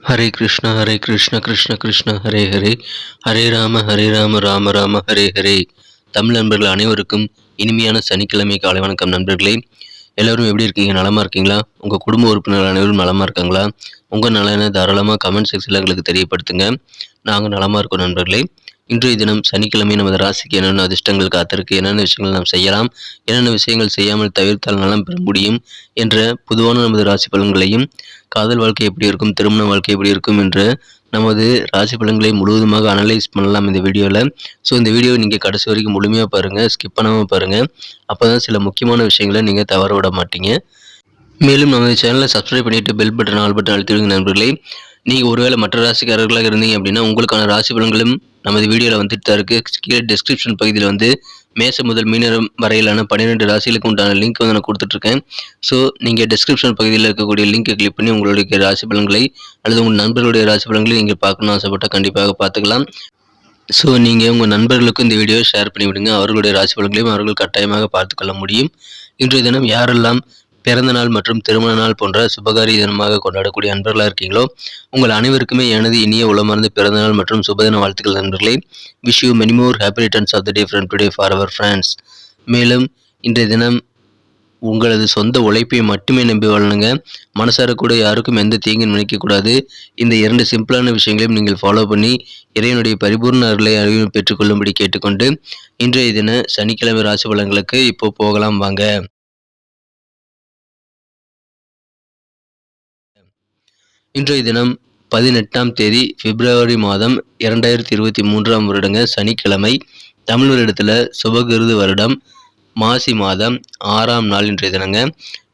ஹரே கிருஷ்ணா கிருஷ்ண கிருஷ்ண ஹரே ஹரே, ஹரே ராம ராம ராம ஹரே ஹரே. தமிழ் நண்பர்கள் அனைவருக்கும் இனிமையான சனிக்கிழமை காலை வணக்கம் நண்பர்களே. எல்லோரும் எப்படி இருக்கீங்க? நலமா இருக்கீங்களா? உங்கள் குடும்ப உறுப்பினர்கள் அனைவரும் நலமா இருக்காங்களா? உங்கள் நலனை தாராளமாக கமெண்ட் செக்ஷனில் எங்களுக்கு தெரியப்படுத்துங்க. நாங்கள் நலமா இருக்கோம் நண்பர்களே. இன்றைய தினம் சனிக்கிழமை நமது ராசிக்கு என்னென்ன அதிர்ஷ்டங்கள் காத்திருக்கு, என்னென்ன விஷயங்கள் நாம் செய்யலாம், என்னென்ன விஷயங்கள் செய்யாமல் தவிர்த்தால் நலம் பெற முடியும் என்ற பொதுவான நமது ராசி பலன்களையும், காதல் வாழ்க்கை எப்படி இருக்கும், திருமண வாழ்க்கை எப்படி இருக்கும் என்ற நமது ராசி பலன்களை முழுவதுமாக அனலைஸ் பண்ணலாம் இந்த வீடியோவில். ஸோ இந்த வீடியோவை நீங்கள் கடைசி வரைக்கும் முழுமையாக பாருங்கள், ஸ்கிப் பண்ணாமல் பாருங்கள். அப்போ தான் சில முக்கியமான விஷயங்களை நீங்கள் தவற விட மாட்டீங்க. மேலும் நமது சேனலை சப்ஸ்கிரைப் பண்ணிவிட்டு பெல் பட்டன் ஆல் பட்டன் அழுத்திவிடுங்க நண்பர்களே. நீங்கள் ஒருவேளை மற்ற ராசிக்காரர்களாக இருந்தீங்க அப்படின்னா உங்களுக்கான ராசி பலன்களும் நமது வீடியோவில் வந்துட்டு தான் இருக்குது. கீழே டிஸ்கிரிப்ஷன் பகுதியில் வந்து மேசம் முதல் மீனம் வரையிலான 12 ராசிகளுக்கு உண்டான லிங்க் வந்து நான் கொடுத்துட்ருக்கேன். ஸோ நீங்கள் டிஸ்கிரிப்ஷன் பகுதியில் இருக்கக்கூடிய லிங்கை கிளிக் பண்ணி உங்களுடைய ராசி பலன்களை அல்லது உங்கள் நண்பர்களுடைய ராசி பலன்களை நீங்கள் பார்க்கணும்னு ஆசைப்பட்டால் கண்டிப்பாக பார்த்துக்கலாம். ஸோ நீங்கள் உங்கள் நண்பர்களுக்கும் இந்த வீடியோவை ஷேர் பண்ணிவிடுங்க. அவர்களுடைய ராசி பலன்களையும் அவர்கள் கட்டாயமாக பார்த்துக்கொள்ள முடியும். இன்றைய தினம் யாரெல்லாம் பிறந்த நாள் மற்றும் திருமண நாள் போன்ற சுபகாரிய தினமாக கொண்டாடக்கூடிய நண்பர்களாக இருக்கீங்களோ உங்கள் அனைவருக்குமே எனது இனிய உளமார்ந்த பிறந்த நாள் மற்றும் சுபதின வாழ்த்துக்கள் நண்பர்களே. Wish you many more happy returns of the day from today for our friends. மேலும் இன்றைய தினம் உங்களது சொந்த உழைப்பை மட்டுமே நம்பி வாழணுங்க. மனசார கூட யாருக்கும் எந்த தீங்கும் நினைக்கக்கூடாது. இந்த 2 சிம்பிளான விஷயங்களையும் நீங்கள் ஃபாலோ பண்ணி இறைவனுடைய பரிபூர்ண அருளை அறிவு பெற்றுக்கொள்ளும்படி கேட்டுக்கொண்டு இன்றைய தின சனிக்கிழமை ராசி பலன்களுக்கு இப்போ போகலாம் வாங்க. இன்றைய தினம் 18ஆம் தேதி பிப்ரவரி மாதம் 2023ஆம் வருடங்க சனிக்கிழமை. தமிழ் வருடத்தில் சுபகிருது வருடம் மாசி மாதம் 6ஆம் நாள் இன்றைய தினங்க.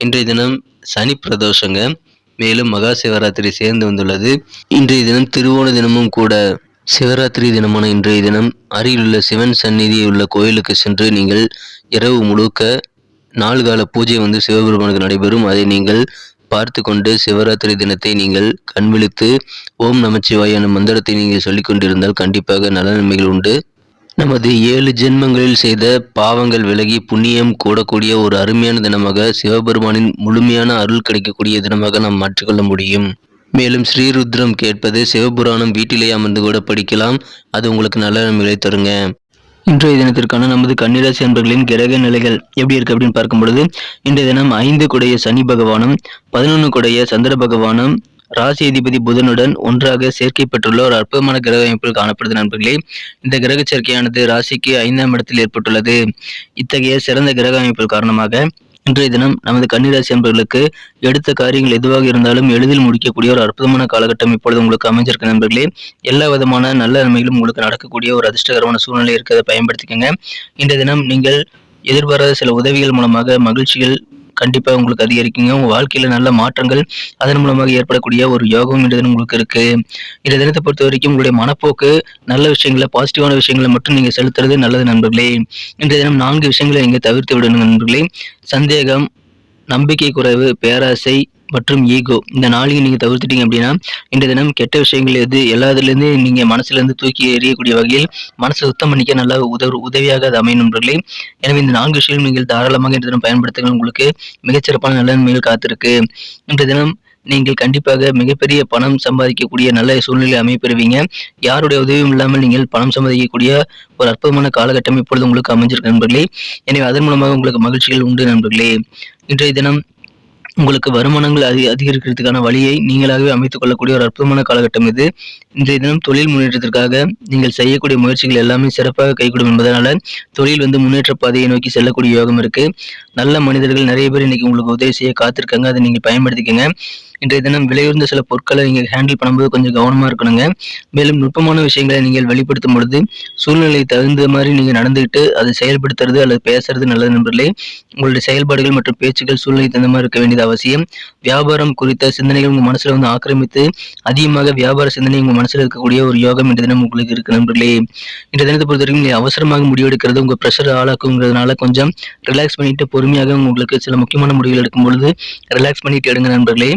இன்றைய தினம் சனி பிரதோஷங்க. மேலும் மகா சிவராத்திரி சேர்ந்து வந்துள்ளது. இன்றைய தினம் திருவோண தினமும் கூட. சிவராத்திரி தினமான இன்றைய தினம் அருகிலுள்ள சிவன் சந்நிதி உள்ள கோயிலுக்கு சென்று நீங்கள் இரவு முழுக்க 4 கால பூஜை வந்து சிவபெருமானுக்கு நடைபெறும். அதை நீங்கள் பார்த்து கொண்டு சிவராத்திரி தினத்தை நீங்கள் கண்விழித்து ஓம் நமச்சிவாய எனும் மந்திரத்தை நீங்கள் சொல்லிக் கொண்டிருந்தால் கண்டிப்பாக நல்ல நன்மைகள் உண்டு. நமது 7 ஜென்மங்களில் செய்த பாவங்கள் விலகி புண்ணியம் கூடக்கூடிய ஒரு அருமையான தினமாக சிவபெருமானின் முழுமையான அருள் கிடைக்கக்கூடிய தினமாக நாம் மாற்றிக்கொள்ள முடியும். மேலும் ஸ்ரீருத்ரம் கேட்பது சிவபுராணம் வீட்டிலேயே அமர்ந்து கூட படிக்கலாம். அது உங்களுக்கு நல்ல நன்மைகளை தருங்க. இன்றைய தினத்திற்கான நமது கன்னிராசி அன்பர்களின் கிரக நிலைகள் எப்படி இருக்கு அப்படின்னு பார்க்கும் பொழுது இன்றைய தினம் 5 குடைய சனி பகவானும் 11 குடைய சந்திர பகவானும் ராசி அதிபதி புதனுடன் ஒன்றாக சேர்க்கை பெற்றுள்ள ஒரு அற்புதமான கிரக அமைப்பில் காணப்படுது நண்பர்களே. இந்த கிரக சேர்க்கையானது ராசிக்கு 5ஆம் இடத்தில் ஏற்பட்டுள்ளது. இத்தகைய சிறந்த கிரக அமைப்பில் காரணமாக இன்றைய தினம் நமது கன்னிராசி அன்பர்களுக்கு எடுத்த காரியங்கள் எதுவாக இருந்தாலும் எளிதில் முடிக்கக்கூடிய ஒரு அற்புதமான காலகட்டம் இப்பொழுது உங்களுக்கு அமைஞ்சிருக்க நண்பர்களே. எல்லா விதமான நல்ல நன்மைகளும் உங்களுக்கு நடக்கக்கூடிய ஒரு அதிர்ஷ்டகரமான சூழ்நிலை இருக்கிறத பயன்படுத்திக்கங்க. இன்றைய தினம் நீங்கள் எதிர்பாராத சில உதவிகள் மூலமாக மகிழ்ச்சிகள் கண்டிப்பாக உங்களுக்கு அதிகரிக்குங்க. உங்க வாழ்க்கையில நல்ல மாற்றங்கள் அதன் மூலமாக ஏற்படக்கூடிய ஒரு யோகம் இன்றைய தினம் உங்களுக்கு இருக்கு. இந்த தினத்தை பொறுத்த வரைக்கும் உங்களுடைய மனப்போக்கு நல்ல விஷயங்களை, பாசிட்டிவான விஷயங்களை மட்டும் நீங்க செலுத்துறது நல்லது நண்பர்களே. இன்றைய தினம் 4 விஷயங்களை நீங்க தவிர்த்து விடணும் நண்பர்களே. சந்தேகம், நம்பிக்கை குறைவு, பேராசை மற்றும் ஈகோ, இந்த 4 நீங்க தவிர்த்துட்டீங்க அப்படின்னா இன்றைய தினம் கெட்ட விஷயங்கள் எது எல்லாத்துலேருந்து நீங்க மனசுல இருந்து தூக்கி எறியக்கூடிய வகையில் மனசை சுத்தம் பண்ணிக்க நல்ல உதவியாக அது அமையும் நண்பர்களே. எனவே இந்த 4 விஷயங்கள் நீங்கள் தாராளமாக இன்றைய தினம் பயன்படுத்துங்கள். உங்களுக்கு மிகச்சிறப்பான நல்ல நன்மைகள் காத்திருக்கு. இன்றைய தினம் நீங்கள் கண்டிப்பாக மிகப்பெரிய பணம் சம்பாதிக்கக்கூடிய நல்ல சூழ்நிலை அமைப்பெறுவீங்க. யாருடைய உதவியும் இல்லாமல் நீங்கள் பணம் சம்பாதிக்கக்கூடிய ஒரு அற்புதமான காலகட்டம் இப்பொழுது உங்களுக்கு அமைஞ்சிருக்கு நண்பர்களே. எனவே அதன் மூலமாக உங்களுக்கு மகிழ்ச்சிகள் உண்டு நண்பர்களே. இன்றைய தினம் உங்களுக்கு வருமானங்கள் அதிகரிக்கிறதுக்கான வழியை நீங்களாகவே அமைத்துக் கொள்ளக்கூடிய ஒரு அற்புதமான காலகட்டம் இது. இன்றைய தினம் தொழில் முன்னேற்றத்திற்காக நீங்கள் செய்யக்கூடிய முயற்சிகள் எல்லாமே சிறப்பாக கைகூடும் என்பதனால தொழில் வந்து முன்னேற்ற பாதையை நோக்கி செல்லக்கூடிய யோகம் இருக்கு. நல்ல மனிதர்கள் நிறைய பேர் இன்னைக்கு உங்களுக்கு உதவி செய்ய காத்திருக்காங்க. அதை நீங்க பயன்படுத்திக்கங்க. இன்றைய தினம் விலையுறந்த சில பொருட்களை நீங்கள் ஹேண்டில் பண்ணும்போது கொஞ்சம் கவனமா இருக்கணுங்க. மேலும் நுட்பமான விஷயங்களை நீங்கள் வெளிப்படுத்தும் பொழுது சூழ்நிலை தகுந்த மாதிரி நீங்க நடந்துகிட்டு அதை செயல்படுத்துறது அல்லது பேசுறது நல்லது நண்பர்களே. உங்களுடைய செயல்பாடுகள் மற்றும் பேச்சுக்கள் சூழ்நிலை தகுந்த மாதிரி இருக்க வேண்டியது அவசியம். வியாபாரம் குறித்த சிந்தனைகள் உங்க மனசுல வந்து ஆக்கிரமித்து அதிகமாக வியாபார சிந்தனை உங்க மனசுல இருக்கக்கூடிய ஒரு யோகம் இன்றைய தினம் உங்களுக்கு இருக்கு நண்பர்களே. இன்றைய தினத்தை பொறுத்த வரைக்கும் நீங்க அவசரமாக முடிவெடுக்கிறது உங்க ப்ரெஷர் ஆளாக்குங்கிறதுனால கொஞ்சம் ரிலாக்ஸ் பண்ணிட்டு பொறுமையாக உங்களுக்கு சில முக்கியமான முடிவுகள் எடுக்கும் பொழுது ரிலாக்ஸ் பண்ணிட்டு எடுங்க நண்பர்களே.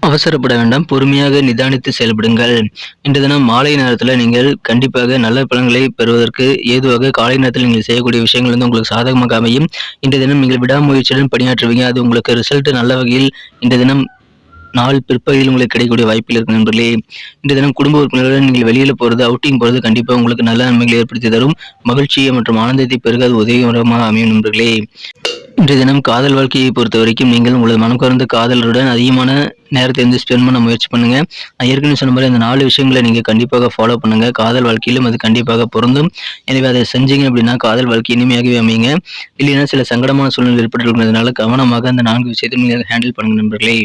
அவசரப்பட வேண்டாம், பொறுமையாக நிதானித்து செயல்படுங்கள். இன்று தினம் மாலை நேரத்தில் நீங்கள் கண்டிப்பாக நல்ல பலன்களை பெறுவதற்கு ஏதுவாக காலை நேரத்தில் நீங்கள் செய்யக்கூடிய விஷயங்கள் வந்து உங்களுக்கு சாதகமாக அமையும். இன்றைய தினம் நீங்கள் விடாமுயற்சியுடன் பணியாற்றுவீங்க. அது உங்களுக்கு ரிசல்ட் நல்ல வகையில் இன்றைய தினம் நாள் பிற்பகுதியில் உங்களுக்கு கிடைக்கக்கூடிய வாய்ப்பில் இருக்கு நண்பர்களே. இன்றைய தினம் குடும்ப உறுப்பினர்களுடன் நீங்கள் வெளியில் போகிறது, அவுட்டிங் போகிறது கண்டிப்பாக உங்களுக்கு நல்ல நன்மைகளை ஏற்படுத்தி தரும். மகிழ்ச்சியை மற்றும் ஆனந்தத்தை பெருக அது உதவிகரமாக அமையும் நண்பர்களே. இன்றைய தினம் காதல் வாழ்க்கையை பொறுத்த வரைக்கும் நீங்கள் உங்களது மனம் கவர்ந்த காதலருடன் அதிகமான நேரத்தை ஸ்பெண்ட் பண்ண முயற்சி பண்ணுங்க. நான் ஏற்கனவே சொன்ன மாதிரி அந்த 4 விஷயங்களை நீங்க கண்டிப்பாக ஃபாலோ பண்ணுங்க. காதல் வாழ்க்கையிலும் அது கண்டிப்பாக பொருந்தும். எனவே அதை செஞ்சீங்க அப்படின்னா காதல் வாழ்க்கை இனிமையாகவே அமையுங்க. இல்லைன்னா சில சங்கடமான சூழ்நிலை ஏற்பட்டிருக்கிறதுனால கவனமாக அந்த 4 விஷயத்தையும் நீங்க ஹேண்டில் பண்ணுங்க நண்பர்களே.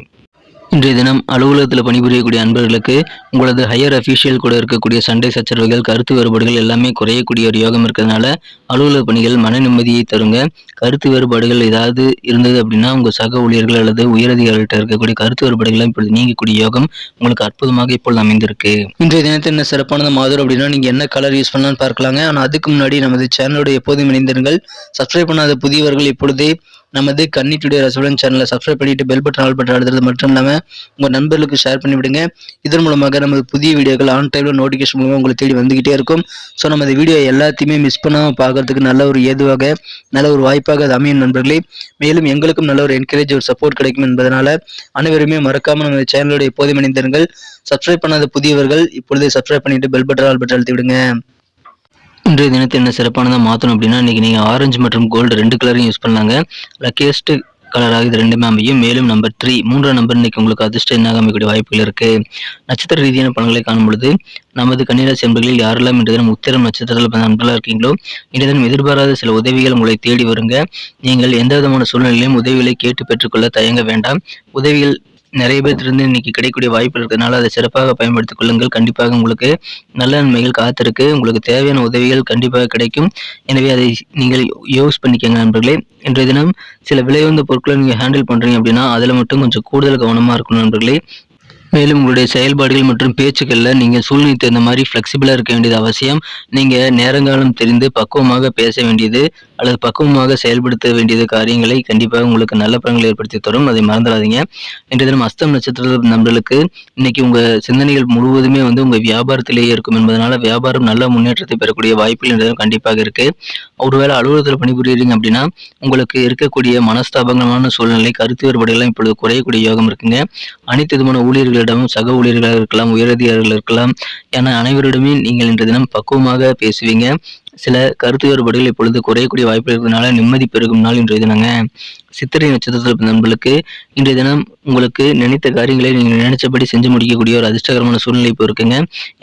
இன்றைய தினம் அலுவலகத்தில் பணிபுரியக்கூடிய அன்பர்களுக்கு உங்களது ஹையர் அஃபீஷியல் கூட இருக்கக்கூடிய சண்டை சச்சரவுகள், கருத்து வேறுபாடுகள் எல்லாமே குறையக்கூடிய ஒரு யோகம் இருக்கிறதுனால அலுவலக பணிகள் மன நிம்மதியை தருங்க. கருத்து வேறுபாடுகள் ஏதாவது இருந்தது அப்படின்னா உங்கள் சக ஊழியர்கள் அல்லது உயரதிகாரிகிட்ட இருக்கக்கூடிய கருத்து வேறுபாடுகள்லாம் இப்பொழுது நீங்கக்கூடிய யோகம் உங்களுக்கு அற்புதமாக இப்பொழுது அமைந்திருக்கு. இன்றைய தினத்தில் என்ன சிறப்பானது மாதம் அப்படின்னா நீங்கள் என்ன கலர் யூஸ் பண்ணலாம்னு பார்க்கலாங்க. ஆனால் அதுக்கு முன்னாடி நமது சேனலோட எப்போதும் இணைந்திருங்கள். சப்ஸ்கிரைப் பண்ணாத புதியவர்கள் இப்பொழுதே நமது கன்னி டுடே ரசோலன் சேனலை சப்ஸ்கிரைப் பண்ணிட்டு பெல் பட்டன் ஆல் பட்டன் அழுத்துறது மட்டும் இல்லாமல் உங்கள் நண்பர்களுக்கு ஷேர் பண்ணி விடுங்க. இதன் மூலமாக நமது புதிய வீடியோக்கள் ஆன் டைமில் நோட்டிஃபிகேஷன் மூலமாக உங்களை தேடி வந்துகிட்டே இருக்கும். ஸோ நமது வீடியோ எல்லாத்தையுமே மிஸ் பண்ணாமல் பார்க்கறதுக்கு நல்ல ஒரு ஏதுவாக நல்ல ஒரு வாய்ப்பாக அது அமையும் நண்பர்களே. மேலும் எங்களுக்கும் நல்ல ஒரு என்கரேஜ் ஒரு சப்போர்ட் கிடைக்கும் என்பதனால அனைவருமே மறக்காமல் நமது சேனலோட எப்போதும் இணைந்திருங்கள். சப்ஸ்கிரைப் பண்ணாத புதியவர்கள் இப்பொழுதே சப்ஸ்கிரைப் பண்ணிட்டு பெல் பட்டன் ஆல் பட்டன் அழுத்தி விடுங்க. இன்றைய தினத்தை என்ன சிறப்பானதாக மாற்றணும் அப்படின்னா இன்றைக்கி நீங்கள் ஆரஞ்சு மற்றும் கோல்டு 2 கலரையும் யூஸ் பண்ணலாங்க. லக்கியஸ்ட் கலராக இது 2மே அமையும். மேலும் நம்பர் 3 3ஆம் நம்பர் இன்னைக்கு உங்களுக்கு அதிர்ஷ்ட எண்ணாக அமைக்கக்கூடிய வாய்ப்புகள் இருக்கு. நட்சத்திர ரீதியான பலன்களை காணும் பொழுது நமது கன்னிராசி என்பர்களில் யாரெல்லாம் இன்றைய தினம் உத்திரம் நட்சத்திரத்தில் நண்பர்களாக இருக்கீங்களோ இன்றைய தினம் எதிர்பாராத சில உதவிகள் உங்களை தேடி வருங்க. நீங்கள் எந்த விதமான சூழ்நிலையிலும் உதவிகளை கேட்டு பெற்றுக்கொள்ள தயங்க வேண்டாம். உதவிகள் நிறைய பேர்த்திலிருந்து இன்னைக்கு கிடைக்கக்கூடிய வாய்ப்பு இருக்கிறதுனால அதை சிறப்பாக பயன்படுத்திக் கொள்ளுங்கள். கண்டிப்பாக உங்களுக்கு நல்ல நன்மைகள் காத்திருக்கு. உங்களுக்கு தேவையான உதவிகள் கண்டிப்பாக கிடைக்கும். எனவே அதை நீங்கள் யூஸ் பண்ணிக்கங்க நண்பர்களே. இன்றைய தினம் சில விலையுயர்ந்த பொருட்களை நீங்கள் ஹேண்டில் பண்ணுறீங்க அப்படின்னா அதில் மட்டும் கொஞ்சம் கூடுதல் கவனமாக இருக்கணும் நண்பர்களே. மேலும் உங்களுடைய செயல்பாடுகள் மற்றும் பேச்சுக்களில் நீங்கள் சூழ்நிலை தகுந்த மாதிரி ஃப்ளெக்சிபிளாக இருக்க வேண்டியது அவசியம். நீங்கள் நேரங்காலம் தெரிந்து பக்குவமாக பேச வேண்டியது அல்லது பக்குவமாக செயல்படுத்த வேண்டியது காரியங்களை கண்டிப்பாக உங்களுக்கு நல்ல பலன்களை ஏற்படுத்தி தரும். அதை மறந்துடாதீங்க. இன்றைய தினம் அஸ்தம் நட்சத்திர நண்பர்களுக்கு இன்னைக்கு உங்கள் சிந்தனைகள் முழுவதுமே உங்கள் வியாபாரத்திலேயே இருக்கும் என்பதனால வியாபாரம் நல்ல முன்னேற்றத்தை பெறக்கூடிய வாய்ப்புகள் இன்றைய தினம் கண்டிப்பாக இருக்கு. ஒருவேளை அலுவலகத்தில் பணிபுரியுறீங்க அப்படின்னா உங்களுக்கு இருக்கக்கூடிய மனஸ்தாபகமான சூழ்நிலை, கருத்து வேறுபாடுகள்லாம் இப்பொழுது குறையக்கூடிய யோகம் இருக்குங்க. அனைத்து விதமான ஊழியர்களிடமும் சக ஊழியர்களாக இருக்கலாம், உயரதிகாரிகள் இருக்கலாம் என அனைவரிடமே நீங்கள் இன்றைய தினம் பக்குவமாக பேசுவீங்க. சில கருத்து வேறுபாடுகள் இப்பொழுது குறையக்கூடிய வாய்ப்பு இருக்கிறதுனால நிம்மதி பெருகும் நாள் இன்றைய தினங்க. சித்திரை நட்சத்திர நண்பர்களுக்கு இன்றைய தினம் உங்களுக்கு நினைத்த காரியங்களை நீங்கள் நினைச்சபடி செஞ்சு முடிக்கக்கூடிய ஒரு அதிர்ஷ்டகரமான சூழ்நிலை இப்போ இருக்குங்க.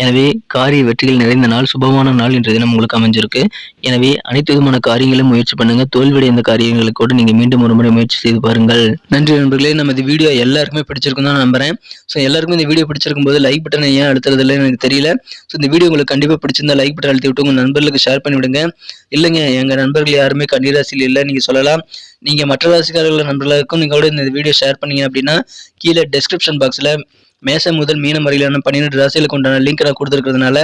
எனவே காரிய வெற்றிகள் நிறைந்த நாள், சுபமான நாள் இன்றைய தினம் உங்களுக்கு அமைஞ்சிருக்கு. எனவே அனைத்து விதமான காரியங்களும் முயற்சி பண்ணுங்க. தோல்வியடைந்த காரியங்களை கூட நீங்க மீண்டும் ஒரு முறை முயற்சி செய்து பாருங்கள். நன்றி நண்பர்களே. நமது வீடியோ எல்லாருக்குமே பிடிச்சிருக்கும் தான் நம்புறேன். ஸோ எல்லாருக்கும் இந்த வீடியோ பிடிச்சிருக்கும் போது லைக் பட்டனை ஏன் அழுத்துறது இல்லைன்னு எனக்கு தெரியல. ஸோ இந்த வீடியோ உங்களுக்கு கண்டிப்பாக பிடிச்சிருந்தா லைக் பட்டன் அழுத்தி விட்டு உங்க நண்பர்களுக்கு ஷேர் பண்ணி விடுங்க. இல்லைங்க எங்க நண்பர்கள் யாருமே கன்னிராசியில் இல்லை நீங்க சொல்லலாம். நீங்க மற்ற ராசிக்காரர்கள் நண்பர்களுக்கும் நீங்க கூட இந்த வீடியோ ஷேர் பண்ணீங்க அப்படின்னா கீழே டெஸ்கிரிப்ஷன் பாக்ஸ்ல மேசம் முதல் மீனம் வரையிலான 12 ராசிகளுக்கு உண்டான லிங்க் நான் கொடுத்துருக்கிறதுனால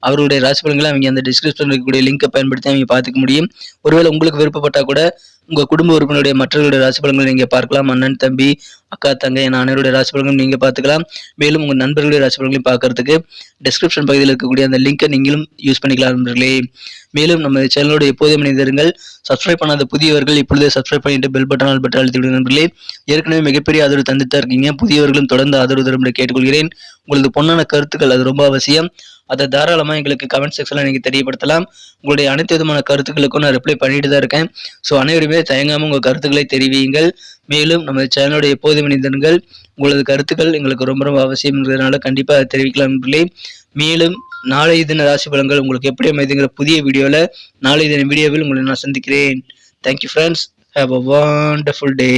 அவருடைய ராசி பலன்களை அவங்க அந்த டிஸ்கிரிப்ஷன் இருக்கக்கூடிய லிங்கை பயன்படுத்தி அவங்க பார்த்துக்க முடியும். ஒருவேளை உங்களுக்கு விருப்பப்பட்டா கூட உங்க குடும்ப உறுப்பினருடைய மற்றவர்களுடைய ராசி பலன்களை நீங்க பார்க்கலாம். அண்ணன், தம்பி, அக்கா, தங்கை என அனைவருடைய ராசி பலன்களும் நீங்க பார்த்துக்கலாம். மேலும் உங்க நண்பர்களுடைய ராசி பலன்களையும் பார்க்கறதுக்கு டிஸ்கிரிப்ஷன் பகுதியில் இருக்கக்கூடிய அந்த லிங்கை நீங்களும் யூஸ் பண்ணிக்கலாம் நண்பர்களே. மேலும் நம்ம சேனலோட எப்போதும் இணைந்திருங்கள். சப்ஸ்கிரைப் பண்ணாத புதியவர்கள் இப்பொழுதே சப்ஸ்கிரைப் பண்ணிட்டு பெல் பட்டன் ஆல் பட்டன் அழுத்தி விடுங்க நண்பர்களே. ஏற்கனவே மிகப்பெரிய ஆதரவு தந்துட்டு இருக்கீங்க. புதியவர்களும் தொடர்ந்து ஆதரவு தரும் கேட்டுக்கொள்கிறேன். உங்களது பொன்னான கருத்துக்கள் அது ரொம்ப அவசியம். அதை தாராளமாக எங்களுக்கு கமெண்ட் செக்ஷனில் நீங்கள் தெரியப்படுத்தலாம். உங்களுடைய அனைத்து விதமான கருத்துக்களுக்கும் நான் ரிப்ளை பண்ணிட்டு தான் இருக்கேன். ஸோ அனைவருமே தயங்காமல் உங்கள் கருத்துக்களை தெரிவியுங்கள். மேலும் நம்ம சேனலோட எப்போதும் இணைந்திருங்கள். உங்களது கருத்துக்கள் எங்களுக்கு ரொம்ப ரொம்ப அவசியம்ங்கிறதுனால கண்டிப்பாக தெரிவிக்கலாம் நண்பர்களே. மேலும் நாளைய தின ராசி பலன்கள் உங்களுக்கு எப்படி அமைதுங்கிற புதிய வீடியோவில் நாளைய தின வீடியோவில் உங்களை நான் சந்திக்கிறேன். Thank you friends. Have a wonderful day.